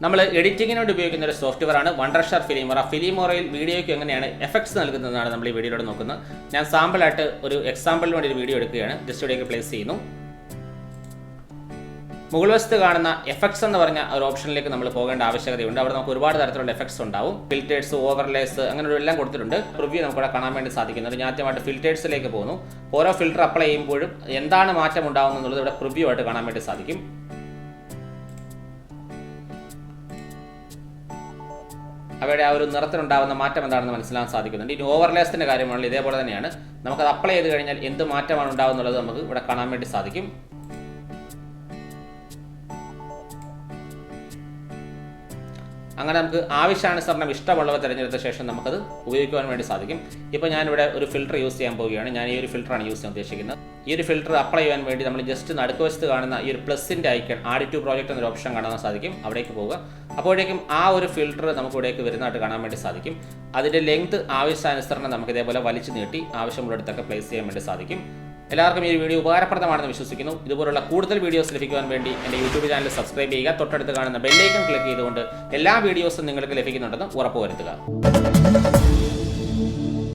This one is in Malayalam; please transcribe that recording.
നമ്മൾ എഡിറ്റിങ്ങിന് വേണ്ടി ഉപയോഗിക്കുന്ന ഒരു സോഫ്റ്റ്വെയറാണ് Wondershare Filmora. ഫിലിമോറയിൽ വീഡിയോയ്ക്ക് എങ്ങനെയാണ് എഫക്ട്സ് നൽകുന്നതാണ് നമ്മൾ ഈ വീഡിയോയിലൂടെ നോക്കുന്നത്. ഞാൻ സാമ്പിളായിട്ട് ഒരു എക്സാമ്പിളിന് വേണ്ടി ഒരു വീഡിയോ എടുക്കുകയാണ്. ജസ്റ്റ് ഇവിടേക്ക് പ്ലേസ് ചെയ്യുന്നു. മുകൾ വശത്ത് കാണുന്ന എഫക്ട്സ് എന്ന് പറഞ്ഞ ഒരു ഓപ്ഷനിലേക്ക് നമ്മൾ പോകേണ്ട ആവശ്യകതയുണ്ട്. അവിടെ നമുക്ക് ഒരുപാട് തരത്തിലുള്ള എഫക്ട്സ് ഉണ്ടാവും. ഫിൽറ്റേഴ്സ്, ഓവർലേസ് അങ്ങനെ എല്ലാം കൊടുത്തിട്ടുണ്ട്. പ്രിവ്യൂ നമുക്കിവിടെ കാണാൻ വേണ്ടി സാധിക്കുന്നുണ്ട്. ഞാൻ ആദ്യമായിട്ട് ഫിൽറ്റേഴ്സിലേക്ക് പോകുന്നു. ഓരോ ഫിൽറ്റർ അപ്ലൈ ചെയ്യുമ്പോഴും എന്താണ് മാറ്റം ഉണ്ടാകുന്നത് എന്നുള്ളത് ഇവിടെ പ്രിവ്യൂ ആയിട്ട് കാണാൻ വേണ്ടി സാധിക്കും. അവയുടെ ആ ഒരു നിറത്തിനുണ്ടാകുന്ന മാറ്റം എന്താണെന്ന് മനസ്സിലാക്കാൻ സാധിക്കുന്നുണ്ട്. ഇനി ഓവർലേസിൻ്റെ കാര്യമാണല്ലോ ഇതേപോലെ തന്നെയാണ്. നമുക്കത് അപ്ലൈ ചെയ്ത് കഴിഞ്ഞാൽ എന്ത് മാറ്റമാണ് ഉണ്ടാകുന്നുള്ളത് നമുക്ക് ഇവിടെ കാണാൻ വേണ്ടി സാധിക്കും. അങ്ങനെ നമുക്ക് ആവശ്യാനുസരണം ഇഷ്ടമുള്ളവ തിരഞ്ഞെടുത്ത ശേഷം നമുക്കത് ഉപയോഗിക്കുവാൻ വേണ്ടി സാധിക്കും. ഇപ്പോൾ ഞാനിവിടെ ഒരു ഫിൽറ്റർ യൂസ് ചെയ്യാൻ പോവുകയാണ്. ഞാൻ ഈ ഒരു ഫിൽറ്ററാണ് യൂസ് ചെയ്യാൻ ഉദ്ദേശിക്കുന്നത്. ഈ ഒരു ഫിൽറ്റർ അപ്ലൈ ചെയ്യാൻ വേണ്ടി നമ്മൾ ജസ്റ്റ് നടുക്കുവശത്ത് കാണുന്ന ഈ ഒരു പ്ലസിൻ്റെ ഐക്കൺ ആഡ് ടു പ്രോജക്റ്റ് എന്നൊരു ഓപ്ഷൻ കാണാൻ സാധിക്കും. അവിടേക്ക് പോവുക. അപ്പോഴേക്കും ആ ഒരു ഫിൽറ്റർ നമുക്ക് ഇവിടേക്ക് വരുന്നതായിട്ട് കാണാൻ വേണ്ടി സാധിക്കും. അതിൻ്റെ ലെങ്ത് ആവശ്യാനുസരണം നമുക്ക് ഇതേപോലെ വലിച്ചു നീട്ടി ആവശ്യമുള്ളിടത്തൊക്കെ പ്ലേസ് ചെയ്യാൻ വേണ്ടി സാധിക്കും. എല്ലാവർക്കും ഈ വീഡിയോ ഉപകാരപ്രദമാണെന്ന് വിശ്വസിക്കുന്നു. ഇതുപോലുള്ള കൂടുതൽ വീഡിയോസ് ലഭിക്കുവാൻ വേണ്ടി എൻ്റെ യൂട്യൂബ് ചാനൽ സബ്സ്ക്രൈബ് ചെയ്യുക. തൊട്ടടുത്ത് കാണുന്ന ബെല്ലൈക്കൺ ക്ലിക്ക് ചെയ്തുകൊണ്ട് എല്ലാ വീഡിയോസും നിങ്ങൾക്ക് ലഭിക്കുന്നുണ്ടെന്ന് ഉറപ്പുവരുത്തുക.